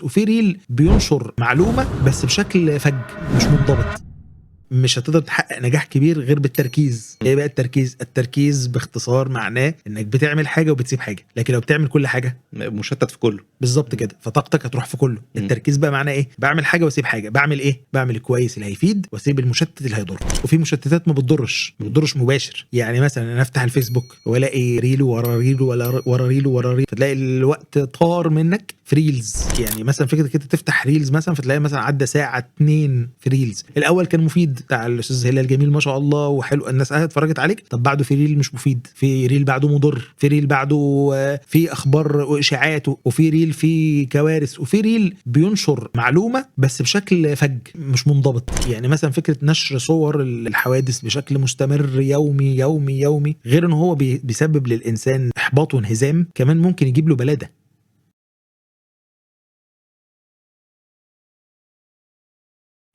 وفي ريل بينشر معلومة بس بشكل فج مش منضبط. مش هتقدر تحقق نجاح كبير غير بالتركيز. ايه بقى التركيز باختصار معناه انك بتعمل حاجه وبتسيب حاجه، لكن لو بتعمل كل حاجه مشتت في كله. بالظبط كده، فطاقتك هتروح في كله. التركيز بقى معناه ايه؟ بعمل حاجه واسيب حاجه. بعمل ايه؟ بعمل الكويس اللي هيفيد واسيب المشتت اللي هيضر. وفي مشتتات ما بتضرش مباشر، يعني مثلا انا افتح الفيسبوك والاقي ريل ورا ريل ورا ريل ورا ريل، فتلاقي الوقت طار منك في ريلز. يعني مثلا فكره كده تفتح ريلز مثلا فتلاقي مثلا عدى ساعه 2 في ريلز. الاول كان مفيد بتاع الاستاذ هلال الجميل ما شاء الله وحلو، الناس اتفرجت عليك. طب بعده في ريل مش مفيد، في ريل بعده مضر، في ريل بعده في اخبار واشاعات، وفي ريل في كوارث، وفي ريل بينشر معلومه بس بشكل فج مش منضبط. يعني مثلا فكره نشر صور الحوادث بشكل مستمر يومي، غير ان هو بيسبب للانسان احباط وانهزام، كمان ممكن يجيب له بلاده.